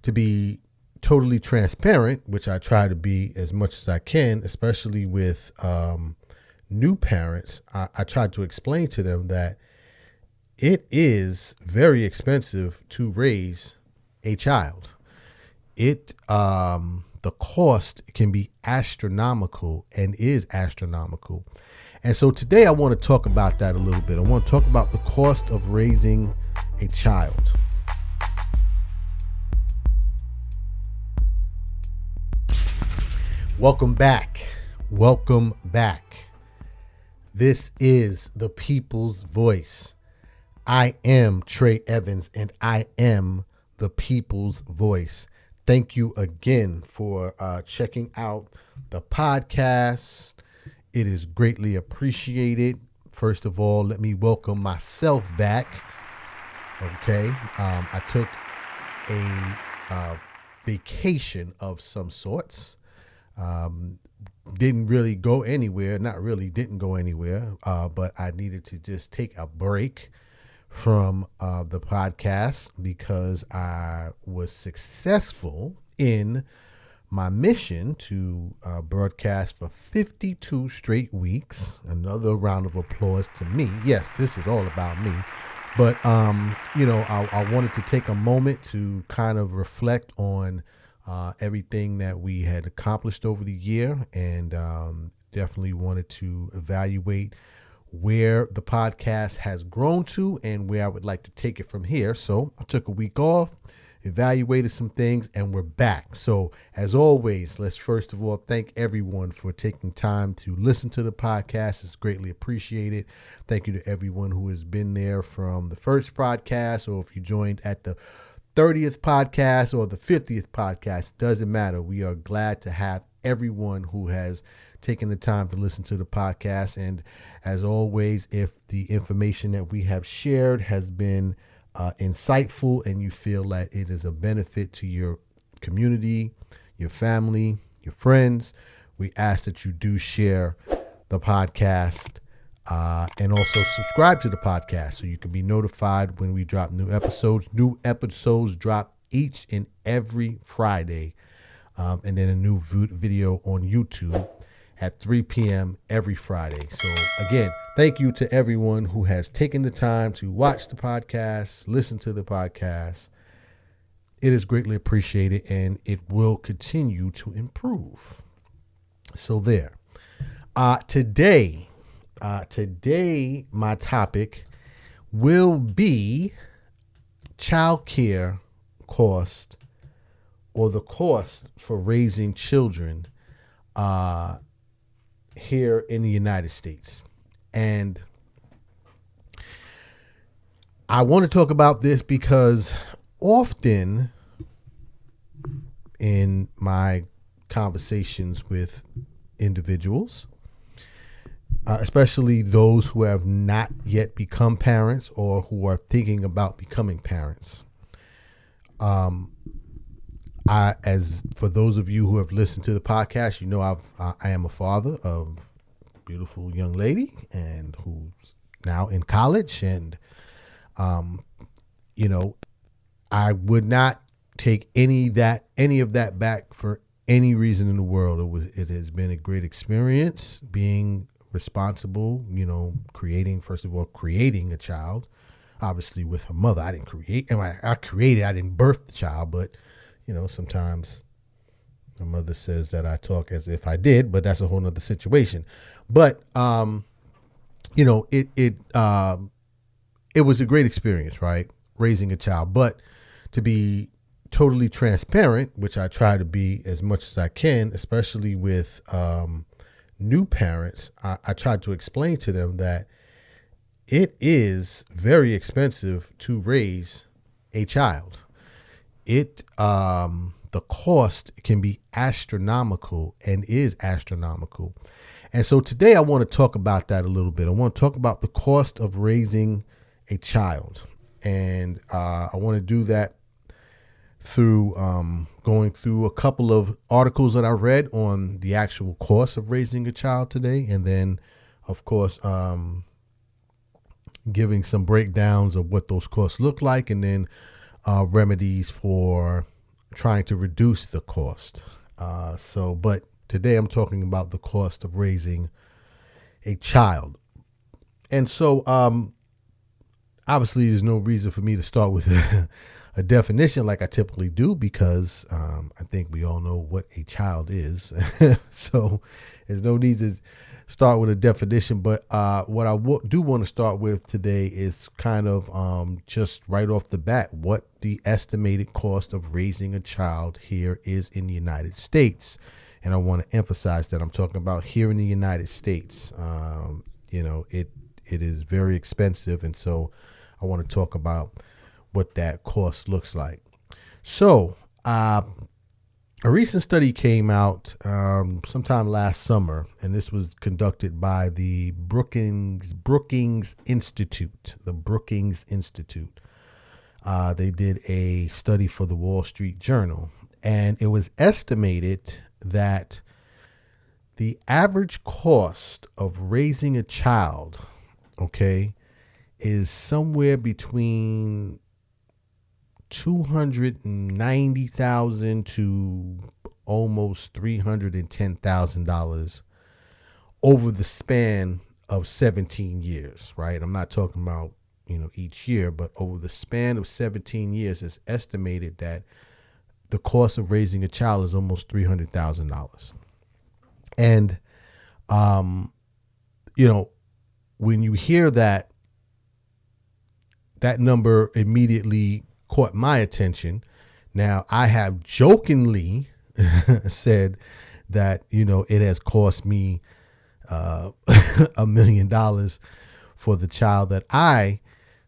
to be totally transparent, which I try to be as much as I can, especially with new parents, I try to explain to them that it is very expensive to raise a child. The cost can be astronomical and is astronomical. And so today I want to talk about that a little bit. I want to talk about the cost of raising a child. Welcome back. Welcome back. This is the People's Voice. I am Trey Evans and I am the People's Voice. Thank you again for checking out the podcast. It is greatly appreciated. First of all, let me welcome myself back. Okay. I took a vacation of some sorts. Didn't really go anywhere. Didn't go anywhere. But I needed to just take a break from the podcast because I was successful in my mission to broadcast for 52 straight weeks. Another round of applause to me. Yes, this is all about me. But, I wanted to take a moment to kind of reflect on everything that we had accomplished over the year, and definitely wanted to evaluate where the podcast has grown to and where I would like to take it from here. So I took a week off, evaluated some things, and we're back. So as always, let's first of all thank everyone for taking time to listen to the podcast. It's greatly appreciated. Thank you to everyone who has been there from the first podcast, or if you joined at the 30th podcast or the 50th podcast, doesn't matter. We are glad to have everyone who has taken the time to listen to the podcast. And as always, if the information that we have shared has been insightful and you feel that it is a benefit to your community, your family, your friends, we ask that you do share the podcast and also subscribe to the podcast so you can be notified when we drop new episodes. New episodes drop each and every Friday, and then a new video on YouTube at 3 p.m. every Friday. So again, thank you to everyone who has taken the time to watch the podcast, listen to the podcast. It is greatly appreciated and it will continue to improve. So there. Today, my topic will be childcare cost, or the cost for raising children here in the United States. And I want to talk about this because often in my conversations with individuals, especially those who have not yet become parents or who are thinking about becoming parents, as for those of you who have listened to the podcast, you know I am a father of a beautiful young lady and who's now in college, and I would not take any of that back for any reason in the world. It has been a great experience being responsible, creating a child, obviously with her mother. I didn't create, and I didn't birth the child, but sometimes my mother says that I talk as if I did, but that's a whole nother situation. But, it was a great experience, right? Raising a child. But to be totally transparent, which I try to be as much as I can, especially with new parents, I try to explain to them that it is very expensive to raise a child. The cost can be astronomical and is astronomical. And so today I want to talk about that a little bit. I want to talk about the cost of raising a child. And I want to do that through going through a couple of articles that I read on the actual cost of raising a child today. And then, of course, giving some breakdowns of what those costs look like, and then remedies for trying to reduce the cost. But today I'm talking about the cost of raising a child. And so, obviously, there's no reason for me to start with a definition like I typically do, because I think we all know what a child is. So there's no need to start with a definition. But what I do want to start with today is kind of just right off the bat, what the estimated cost of raising a child here is in the United States. And I want to emphasize that I'm talking about here in the United States. It is very expensive. And so I want to talk about what that cost looks like. So a recent study came out sometime last summer, and this was conducted by the Brookings Institute. The Brookings Institute. They did a study for the Wall Street Journal, and it was estimated that the average cost of raising a child, is somewhere between $290,000 to almost $310,000 over the span of 17 years, right? I'm not talking about, each year, but over the span of 17 years, it's estimated that the cost of raising a child is almost $300,000. And, when you hear that number immediately caught my attention. Now, I have jokingly said that, it has cost me $1 million for the child that I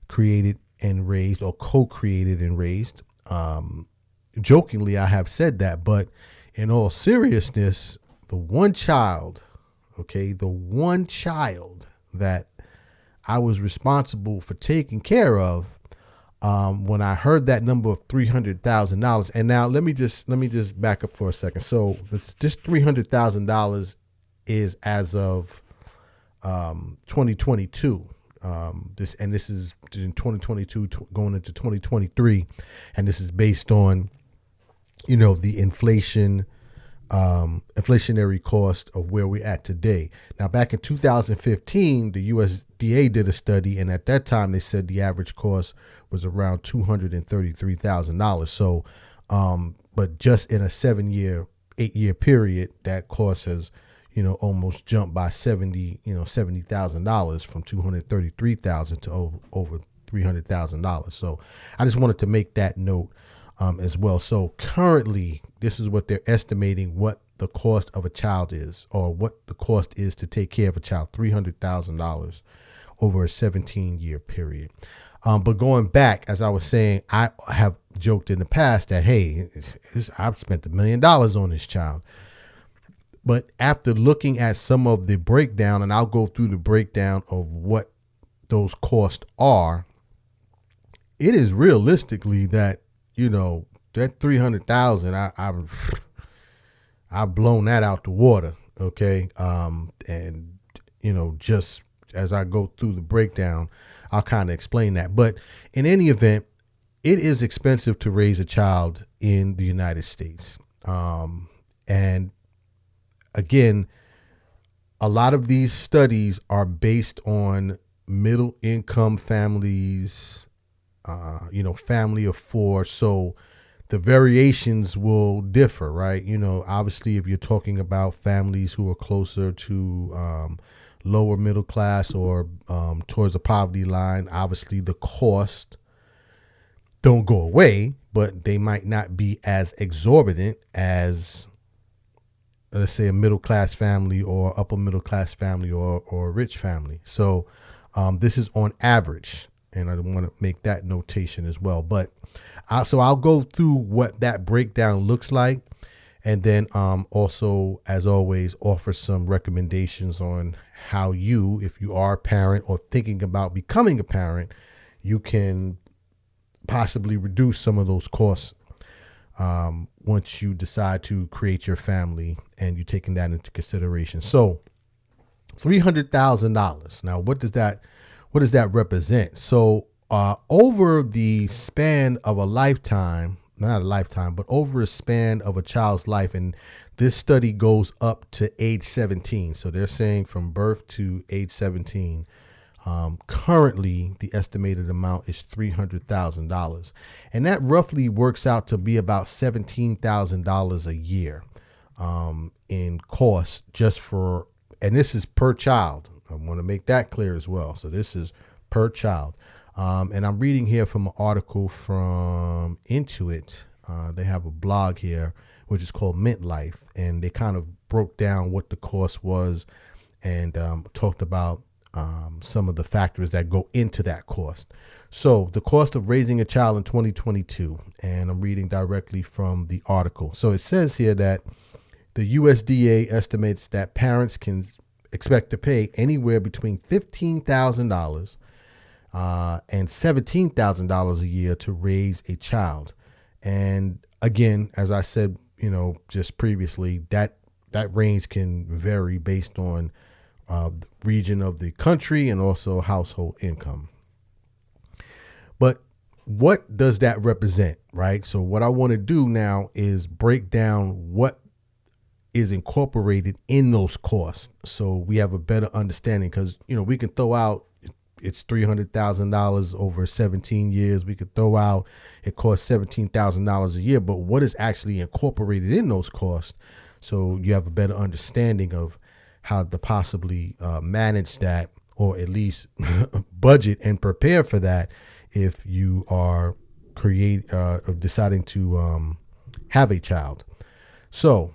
created and raised, or co-created and raised. Jokingly, I have said that, but in all seriousness, the one child that I was responsible for taking care of, when I heard that number of $300,000, and now let me just back up for a second. So this $300,000 is as of 2022. This is in 2022 going into 2023, and this is based on the inflationary cost of where we're at today. Now, back in 2015, the USDA did a study, and at that time they said the average cost was around $233,000. So, but just in a 8-year period, that cost has, almost jumped by $70,000 from $233,000 to over $300,000. So I just wanted to make that note as well. So currently, this is what they're estimating what the cost of a child is, or what the cost is to take care of a child, $300,000 over a 17-year period. But going back, as I was saying, I have joked in the past that, hey, I've spent $1 million on this child. But after looking at some of the breakdown, and I'll go through the breakdown of what those costs are, it is realistically that, that $300,000, I've blown that out the water. Okay. And just as I go through the breakdown, I'll kind of explain that. But in any event, it is expensive to raise a child in the United States. And again, a lot of these studies are based on middle income families, family of four. So the variations will differ, right? Obviously, if you're talking about families who are closer to lower middle class or towards the poverty line, obviously the cost don't go away, but they might not be as exorbitant as, let's say, a middle class family or upper middle class family or a rich family. So this is on average. And I want to make that notation as well. But so I'll go through what that breakdown looks like. And then also, as always, offer some recommendations on how you, if you are a parent or thinking about becoming a parent, you can possibly reduce some of those costs once you decide to create your family and you're taking that into consideration. So $300,000. Now, what does that represent? So over the span of a lifetime, not a lifetime, but over a span of a child's life. And this study goes up to age 17. So they're saying from birth to age 17. Currently, the estimated amount is $300,000. And that roughly works out to be about $17,000 a year in cost just for, and this is per child. I want to make that clear as well. So this is per child. And I'm reading here from an article from Intuit. They have a blog here, which is called Mint Life. And they kind of broke down what the cost was and talked about some of the factors that go into that cost. So the cost of raising a child in 2022, and I'm reading directly from the article. So it says here that the USDA estimates that parents can expect to pay anywhere between $15,000 and $17,000 a year to raise a child. And again, as I said, just previously, that range can vary based on the region of the country and also household income. But what does that represent, right? So what I want to do now is break down what is incorporated in those costs, so we have a better understanding. Because we can throw out it's $300,000 over 17 years. We could throw out it costs $17,000 a year, but what is actually incorporated in those costs, so you have a better understanding of how to possibly manage that, or at least budget and prepare for that if you are deciding to have a child. So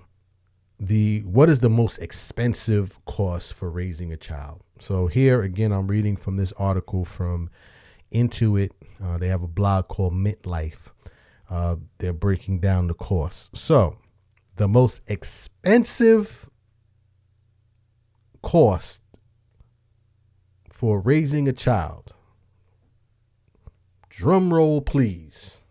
what is the most expensive cost for raising a child? So here again, I'm reading from this article from Intuit. They have a blog called Mint Life. They're breaking down the costs. So the most expensive cost for raising a child, drum roll please,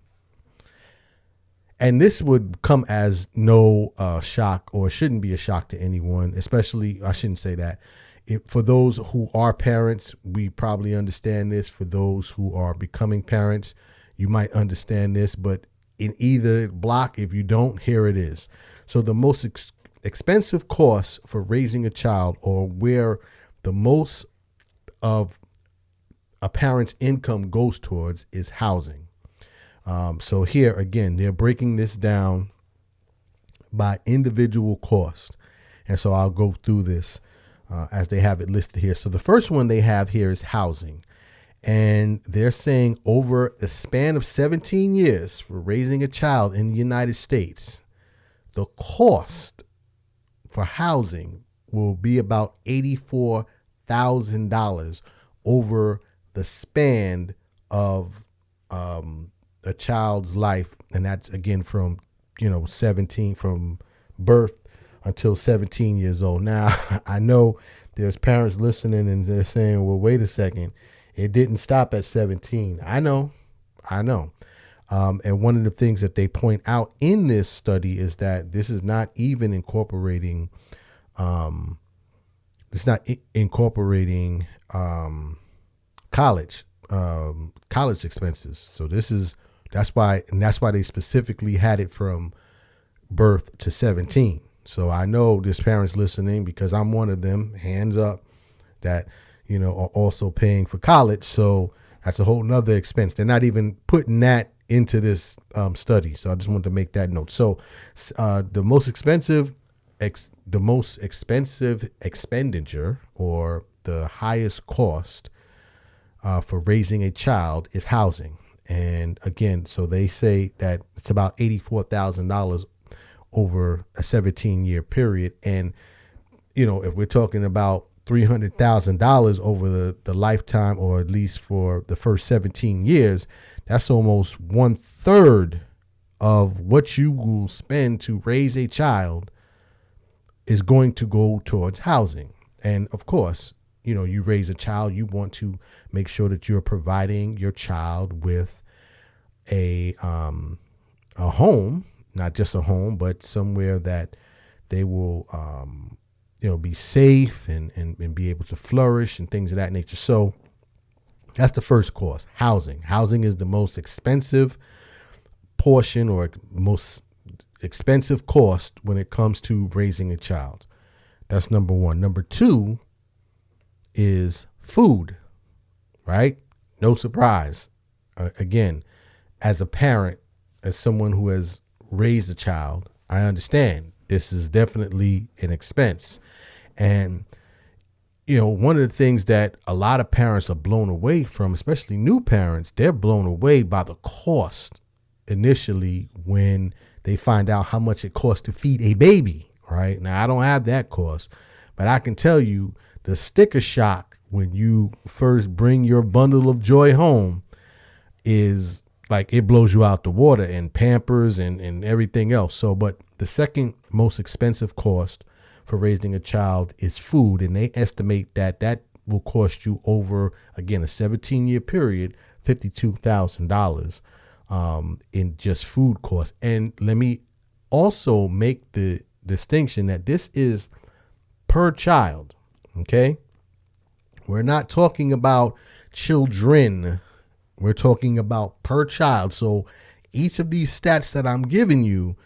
and this would come as no shock, or shouldn't be a shock to anyone, especially, I shouldn't say that. For those who are parents, we probably understand this. For those who are becoming parents, you might understand this, but in either block, if you don't, here it is. So the most expensive cost for raising a child, or where the most of a parent's income goes towards, is housing. So here again, they're breaking this down by individual cost. And so I'll go through this as they have it listed here. So the first one they have here is housing. And they're saying over the span of 17 years for raising a child in the United States, the cost for housing will be about $84,000 over the span of a child's life. And that's again from 17, from birth until 17 years old. Now, I know there's parents listening and they're saying, well, wait a second, it didn't stop at 17. I know. And one of the things that they point out in this study is that this is not even incorporating, college expenses. So that's why they specifically had it from birth to 17. So I know there's parents listening, because I'm one of them, hands up, that, are also paying for college. So that's a whole nother expense. They're not even putting that into this study. So I just wanted to make that note. So the most expensive expenditure, or the highest cost for raising a child, is housing. And again, so they say that it's about $84,000 over a 17-year period. And, if we're talking about $300,000 over the lifetime, or at least for the first 17 years, that's almost 1/3 of what you will spend to raise a child is going to go towards housing. And of course, you raise a child, you want to make sure that you're providing your child with a home, not just a home, but somewhere that they will, be safe and be able to flourish and things of that nature. So that's the first cost, housing. Housing is the most expensive portion or most expensive cost when it comes to raising a child. That's number one. Number two is food, right? No surprise. Again, as a parent, as someone who has raised a child, I understand this is definitely an expense. And, one of the things that a lot of parents are blown away from, especially new parents, they're blown away by the cost initially when they find out how much it costs to feed a baby, right? Now, I don't have that cost, but I can tell you the sticker shock when you first bring your bundle of joy home is like it blows you out the water, and Pampers and everything else. So, but the second most expensive cost for raising a child is food. And they estimate that will cost you over, again, a 17-year period, $52,000 in just food costs. And let me also make the distinction that this is per child. Okay. We're not talking about children. We're talking about per child. So each of these stats that I'm giving you,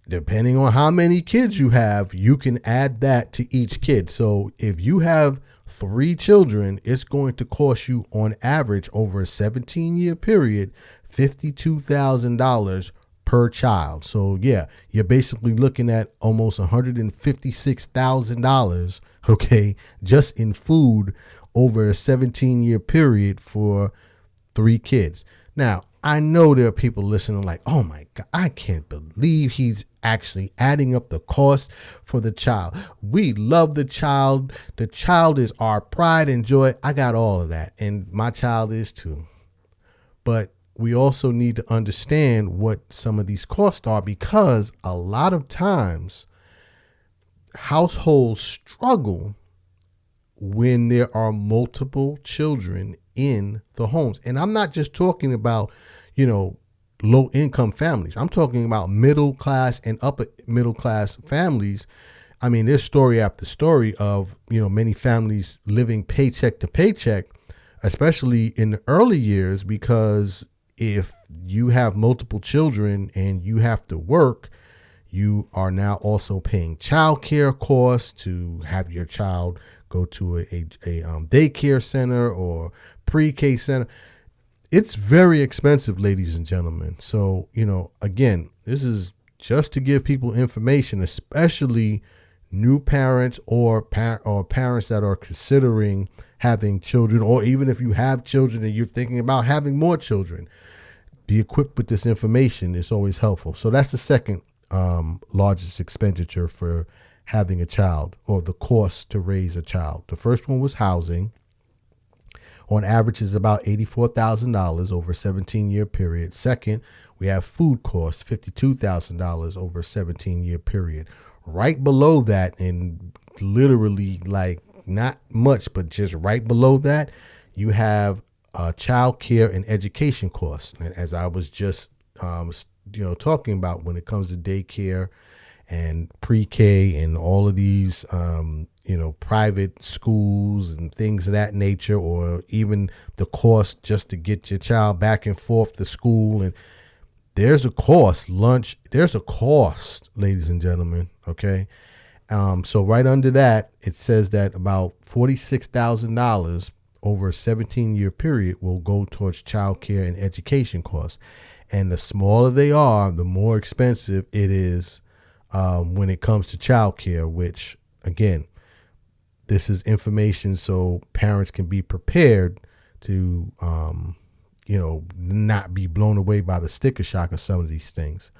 depending on how many kids you have, you can add that to each kid. So if you have 3 children, it's going to cost you on average over a 17-year period, $52,000 per child. So yeah, you're basically looking at almost $156,000, okay, just in food over a 17-year period for 3 kids. Now, I know there are people listening like, oh my God, I can't believe he's actually adding up the cost for the child. We love the child. The child is our pride and joy. I got all of that. And my child is too. But we also need to understand what some of these costs are, because a lot of times households struggle when there are multiple children in the homes. And I'm not just talking about, low income families. I'm talking about middle class and upper middle class families. I mean, there's story after story of, many families living paycheck to paycheck, especially in the early years, because if you have multiple children and you have to work, you are now also paying childcare costs to have your child go to a daycare center or pre-K center. It's very expensive, ladies and gentlemen. So, again, this is just to give people information, especially new parents or parents that are considering having children, or even if you have children and you're thinking about having more children. Be equipped with this information. It's always helpful. So that's the second largest expenditure for having a child, or the cost to raise a child. The first one was housing. On average is about $84,000 over a 17-year period. Second, we have food costs, $52,000 over a 17-year period. Right below that, and literally like not much, but just right below that, you have child care and education costs. And as I was just talking about, when it comes to daycare and pre-K and all of these private schools and things of that nature, or even the cost just to get your child back and forth to school. And there's a cost. Lunch, there's a cost, ladies and gentlemen. Okay. So right under that, it says that about $46,000 over a 17-year period will go towards child care and education costs. And the smaller they are, the more expensive it is when it comes to child care, which, again, this is information so parents can be prepared to, not be blown away by the sticker shock of some of these things.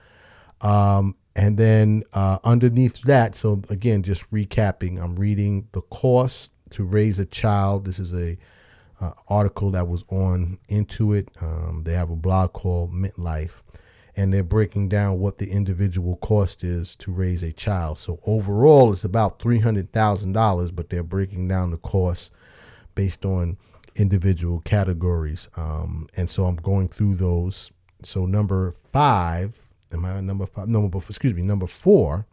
And then underneath that, so again, just recapping, I'm reading the cost to raise a child. This is a article that was on Intuit. They have a blog called Mint Life, and they're breaking down what the individual cost is to raise a child. So overall, it's about $300,000, but they're breaking down the cost based on individual categories. And so I'm going through those. So number 5, number 4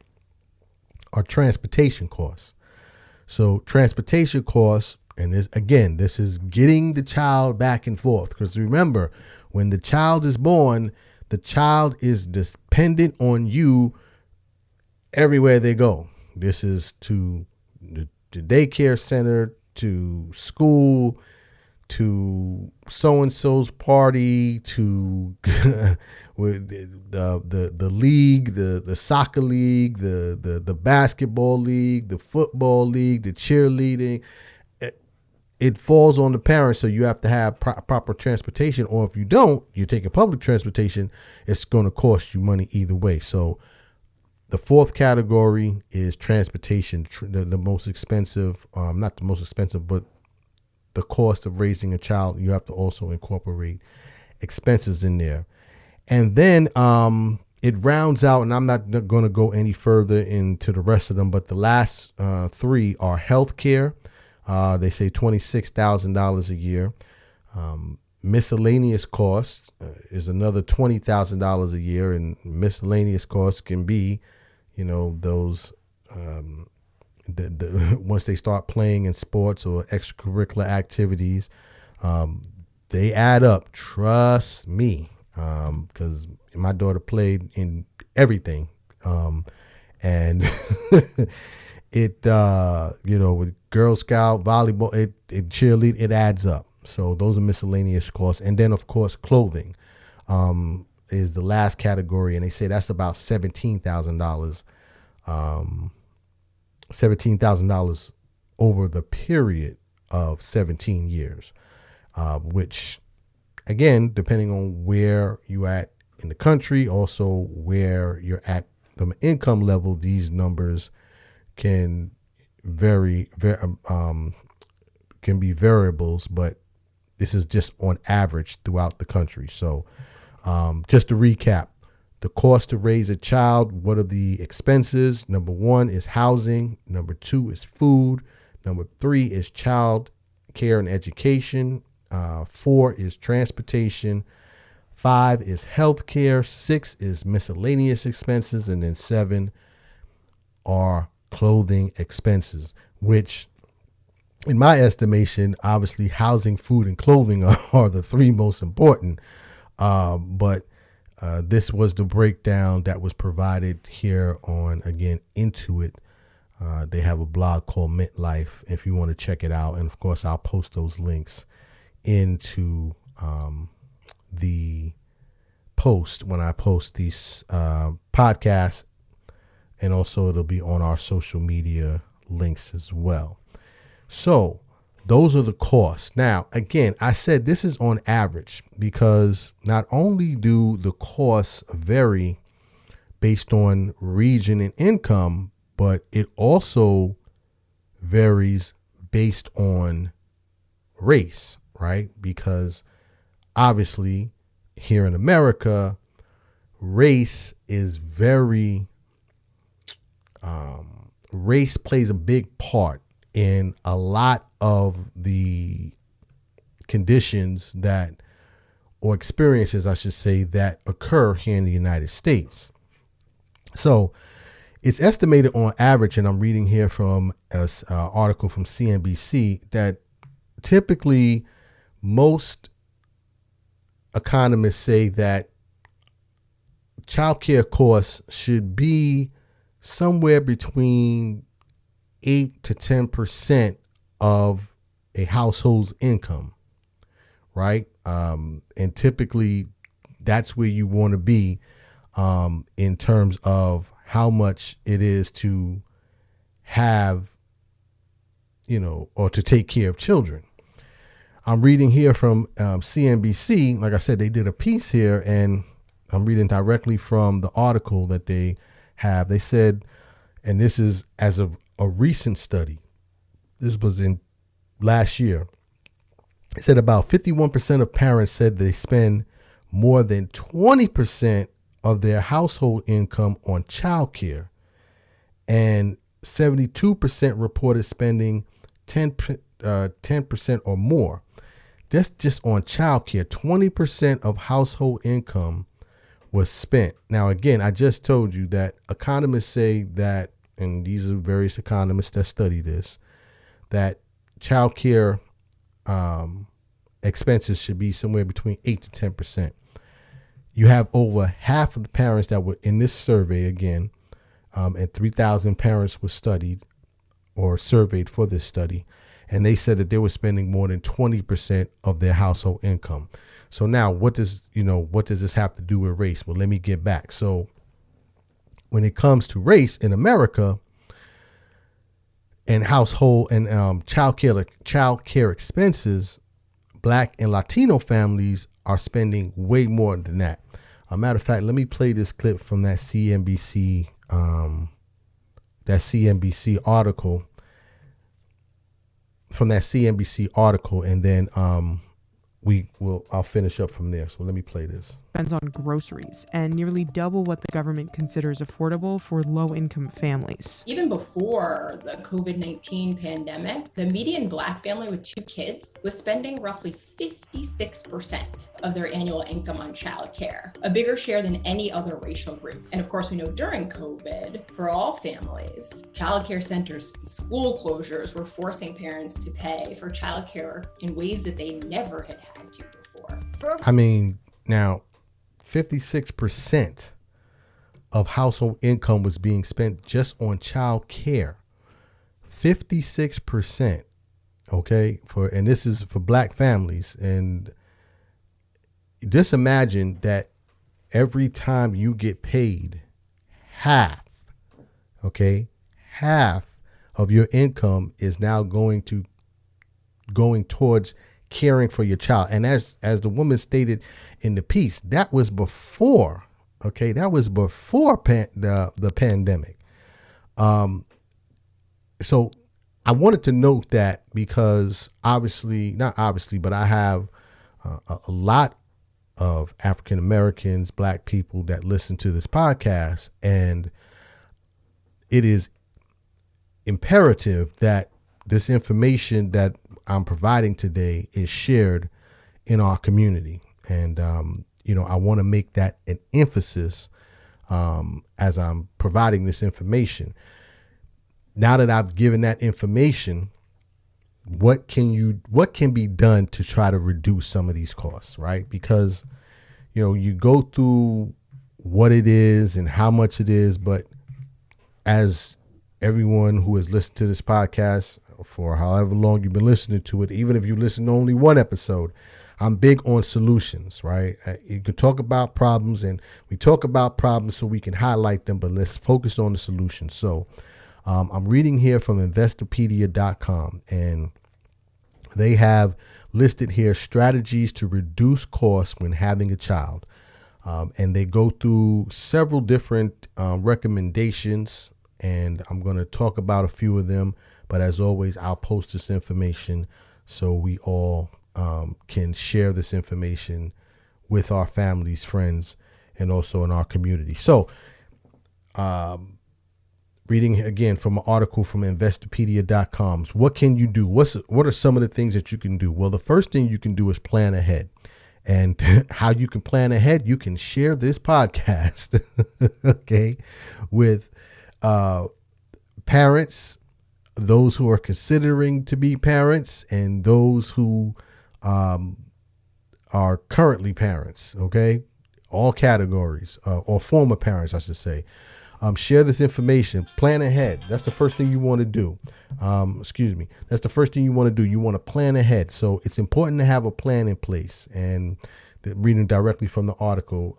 are transportation costs. So transportation costs, and this is getting the child back and forth. Because remember, when the child is born, the child is dependent on you everywhere they go. This is to the daycare center, to school, to so-and-so's party, to with the league, the soccer league, the basketball league, the football league, the cheerleading. It falls on the parents, so you have to have proper transportation, or if you don't, you're taking public transportation, it's going to cost you money either way. So the fourth category is transportation, the most expensive, not the most expensive, but the cost of raising a child. You have to also incorporate expenses in there. And then it rounds out, and I'm not going to go any further into the rest of them, but the last three are healthcare. They say $26,000 a year. Miscellaneous costs is another $20,000 a year, and miscellaneous costs can be, those once they start playing in sports or extracurricular activities, they add up. Trust me, because my daughter played in everything, and it with Girl Scout, volleyball, it cheerlead, it adds up. So those are miscellaneous costs, and then of course clothing is the last category, and they say that's about $17,000. $17,000 over the period of 17 years, which, again, depending on where you at in the country, also where you're at the income level, these numbers can can be variables, but this is just on average throughout the country. So just to recap, the cost to raise a child, what are the expenses? Number one is housing. Number two is food. Number three is child care and education. 4 is transportation. 5 is health care. 6 is miscellaneous expenses. And then 7 are clothing expenses, which in my estimation, obviously housing, food, and clothing are the 3 most important. But this was the breakdown that was provided here on, again, Intuit. They have a blog called Mint Life if you want to check it out. And of course, I'll post those links into the post when I post these podcasts. And also it'll be on our social media links as well. So those are the costs. Now, again, I said this is on average because not only do the costs vary based on region and income, but it also varies based on race, right? Because obviously here in America, race is race plays a big part in a lot of the conditions or experiences, I should say, that occur here in the United States. So it's estimated on average, and I'm reading here from an article from CNBC, that typically most economists say that childcare costs should be somewhere between 8 to 10% of a household's income, right? And typically that's where you want to be in terms of how much it is to have, or to take care of children. I'm reading here from CNBC. Like I said, they did a piece here, and I'm reading directly from the article that they have. They said, and this is as of a recent study, this was in last year, it said about 51% of parents said they spend more than 20% of their household income on childcare, and 72% reported spending 10% or more. That's just on childcare. 20% of household income was spent. Now, again, I just told you that economists say that, and these are various economists that study this, that childcare expenses should be somewhere between 8 to 10%. you have over half of the parents that were in this survey again, and 3,000 parents were studied or surveyed for this study, and they said that they were spending more than 20% of their household income. So now what does this have to do with race? Well, let me get back. So when it comes to race in America and household and child care expenses, Black and Latino families are spending way more than that. A matter of fact, let me play this clip from that CNBC article. And then I'll finish up from there. So let me play this. Spends on groceries and nearly double what the government considers affordable for low-income families. Even before the COVID-19 pandemic, the median Black family with 2 kids was spending roughly 56% of their annual income on childcare, a bigger share than any other racial group. And of course, we know during COVID, for all families, childcare centers, school closures were forcing parents to pay for childcare in ways that they never had to before. I mean, now 56% of household income was being spent just on child care. 56%. Okay. And this is for Black families. And just imagine that every time you get paid, half of your income is now going towards caring for your child. And as the woman stated in the piece, that was before, the pandemic. So I wanted to note that because not obviously, but I have a lot of African Americans, Black people that listen to this podcast, and it is imperative that this information that I'm providing today is shared in our community. And, I want to make that an emphasis as I'm providing this information. Now that I've given that information, what can be done to try to reduce some of these costs, right? Because, you go through what it is and how much it is, but as everyone who has listened to this podcast for however long you've been listening to it, even if you listen to only one episode, I'm big on solutions, right? You can talk about problems, and we talk about problems so we can highlight them, but let's focus on the solutions. So I'm reading here from Investopedia.com, and they have listed here strategies to reduce costs when having a child. And they go through several different recommendations, and I'm going to talk about a few of them. But as always, I'll post this information so we all can share this information with our families, friends, and also in our community. So reading again from an article from Investopedia.com. What can you do? What are some of the things that you can do? Well, the first thing you can do is plan ahead. And how you can plan ahead, you can share this podcast, okay, with parents, those who are considering to be parents, and those who are currently parents, okay, all categories, or former parents, I should say. Share this information, plan ahead. That's the first thing you want to do. That's the first thing you want to do. You want to plan ahead. So it's important to have a plan in place. And reading directly from the article,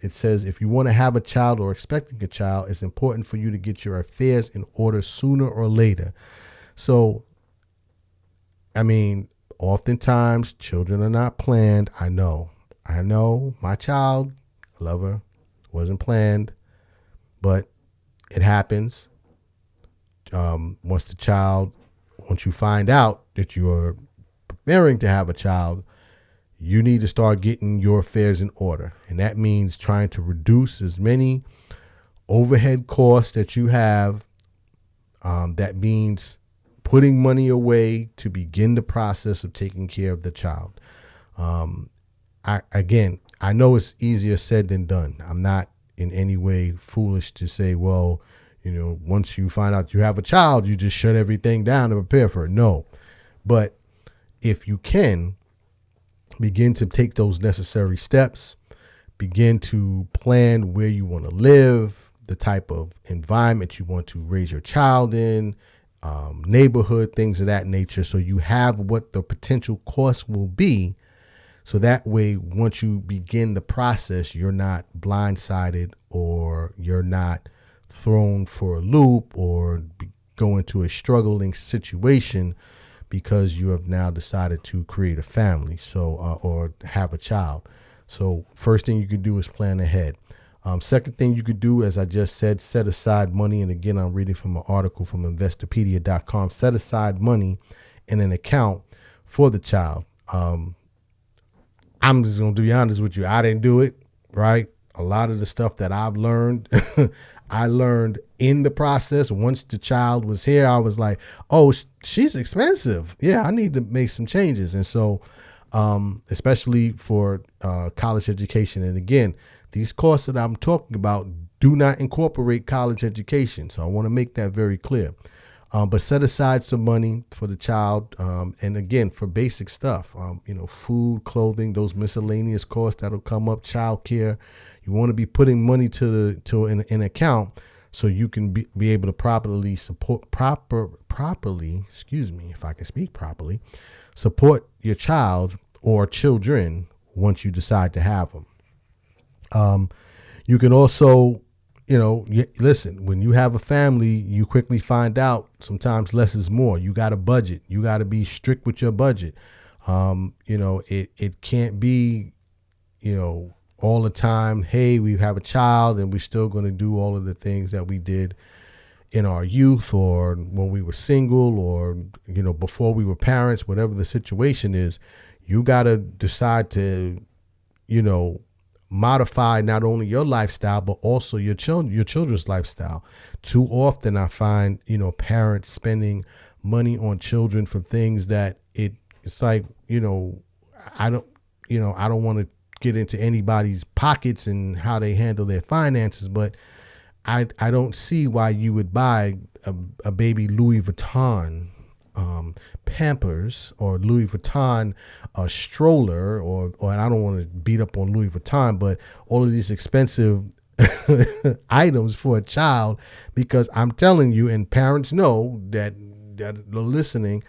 it says, if you want to have a child or expecting a child, it's important for you to get your affairs in order sooner or later. So, I mean, oftentimes children are not planned. I know my child, I love her, wasn't planned. But it happens. Once you find out that you're preparing to have a child, you need to start getting your affairs in order. And that means trying to reduce as many overhead costs that you have. That means putting money away to begin the process of taking care of the child. I know it's easier said than done. I'm not in any way foolish to say, well, once you find out you have a child, you just shut everything down to prepare for it. No, but if you can begin to take those necessary steps, begin to plan where you want to live, the type of environment you want to raise your child in, neighborhood, things of that nature. So you have what the potential cost will be. So that way, once you begin the process, you're not blindsided or you're not thrown for a loop or go into a struggling situation because you have now decided to create a family, or have a child. So first thing you could do is plan ahead. Second thing you could do, as I just said, set aside money. And again, I'm reading from an article from Investopedia.com. Set aside money in an account for the child. I'm just going to be honest with you. I didn't do it, right? A lot of the stuff that I've learned, I learned in the process. Once the child was here, I was like, oh, she's expensive. Yeah, I need to make some changes. And so, especially for college education. And again, these costs that I'm talking about do not incorporate college education. So I want to make that very clear. But set aside some money for the child. And again, for basic stuff, food, clothing, those miscellaneous costs that'll come up, childcare. You want to be putting money to an account so you can be able to properly, excuse me, if I can speak properly, support your child or children once you decide to have them. You can also, listen, when you have a family, you quickly find out sometimes less is more. You got a budget. You got to be strict with your budget. It can't be, all the time, hey, we have a child and we're still going to do all of the things that we did in our youth or when we were single or, before we were parents, whatever the situation is. You got to decide to, modify not only your lifestyle, but also your children's lifestyle. Too often I find, parents spending money on children for things that it's like, I don't want to get into anybody's pockets and how they handle their finances, but I don't see why you would buy a baby Louis Vuitton Pampers or Louis Vuitton stroller or I don't want to beat up on Louis Vuitton, but all of these expensive items for a child, because I'm telling you, and parents know that are listening,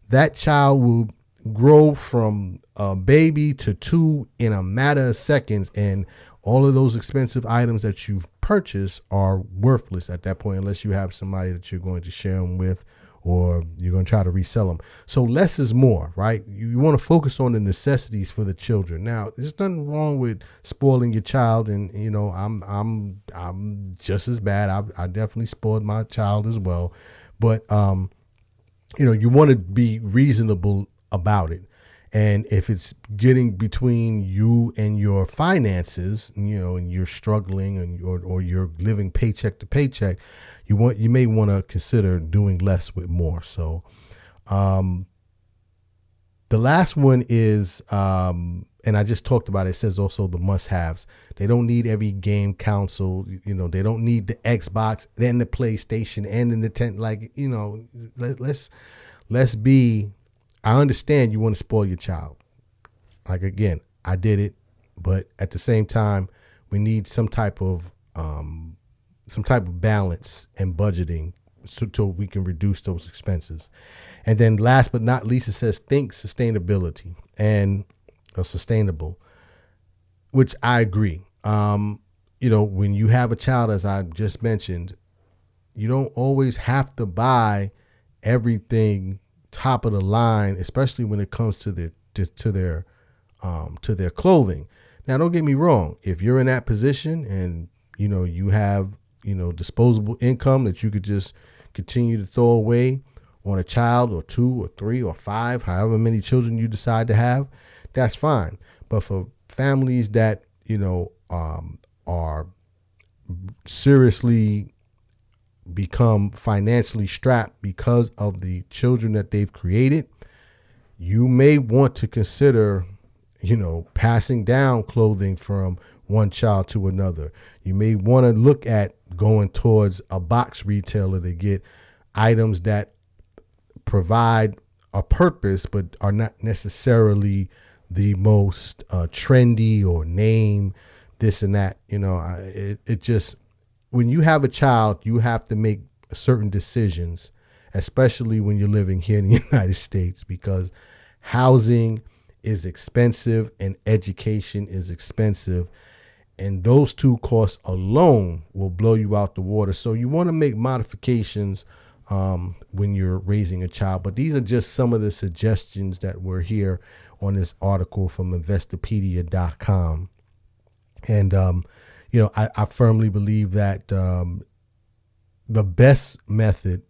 that child will grow from a baby to two in a matter of seconds, and all of those expensive items that you've purchased are worthless at that point unless you have somebody that you're going to share them with or you're going to try to resell them. So less is more, right? You want to focus on the necessities for the children. Now, there's nothing wrong with spoiling your child, and I'm just as bad. I definitely spoiled my child as well, but you want to be reasonable about it. And if it's getting between you and your finances, and you're struggling or you're living paycheck to paycheck, you may want to consider doing less with more. So the last one is, and I just talked about it, it says also the must-haves. They don't need every game console. They don't need the Xbox, then the PlayStation, and the Nintendo. Let's be. I understand you want to spoil your child. Like, again, I did it, but at the same time, we need some type of balance and budgeting so we can reduce those expenses. And then last but not least, it says think sustainability and sustainable, which I agree. When you have a child, as I just mentioned, you don't always have to buy everything top of the line, especially when it comes to their clothing. Now, don't get me wrong. If you're in that position and you have disposable income that you could just continue to throw away on a child or two or three or five, however many children you decide to have, that's fine. But for families that are seriously become financially strapped because of the children that they've created, you may want to consider, passing down clothing from one child to another. You may want to look at going towards a box retailer to get items that provide a purpose but are not necessarily the most trendy or name this and that. It just, when you have a child, you have to make certain decisions, especially when you're living here in the United States, because housing is expensive and education is expensive. And those two costs alone will blow you out the water. So you want to make modifications when you're raising a child. But these are just some of the suggestions that were here on this article from Investopedia.com. And, I firmly believe that the best method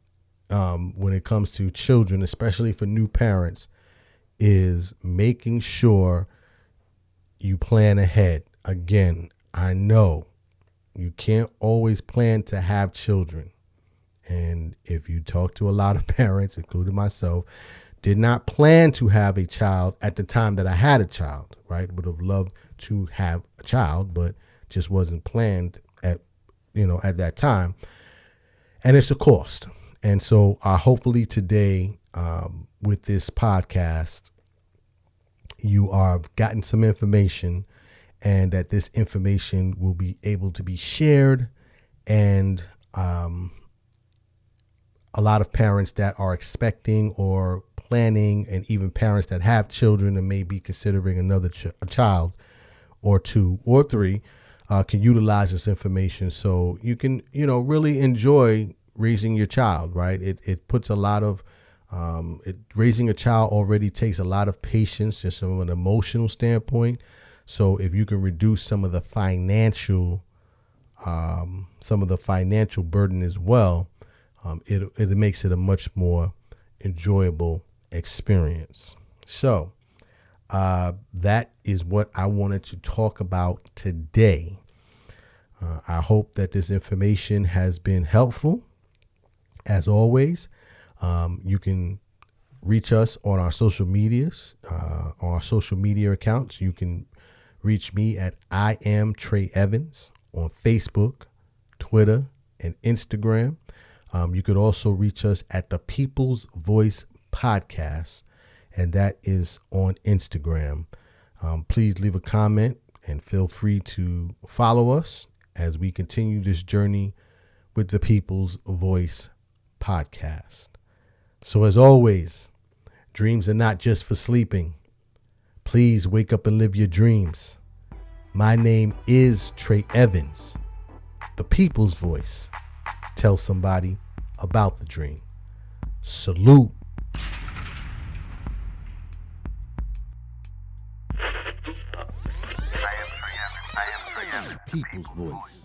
when it comes to children, especially for new parents, is making sure you plan ahead. Again, I know you can't always plan to have children. And if you talk to a lot of parents, including myself, did not plan to have a child at the time that I had a child, right? Would have loved to have a child, but just wasn't planned at that time. And it's a cost. And so hopefully today, with this podcast, you are gotten some information, and that this information will be able to be shared. And a lot of parents that are expecting or planning, and even parents that have children and may be considering another a child or two or three, can utilize this information so you can, really enjoy raising your child, right? It puts a lot of, raising a child already takes a lot of patience just from an emotional standpoint. So if you can reduce some of the financial burden as well, it makes it a much more enjoyable experience. So that is what I wanted to talk about today. I hope that this information has been helpful. As always, you can reach us on our social medias, on our social media accounts. You can reach me at I am Trey Evans on Facebook, Twitter, and Instagram. You could also reach us at the People's Voice Podcast, and that is on Instagram. Please leave a comment and feel free to follow us as we continue this journey with the People's Voice Podcast. So as always, dreams are not just for sleeping. Please wake up and live your dreams. My name is Trey Evans, the People's Voice. Tell somebody about the dream. Salute. People's Voice.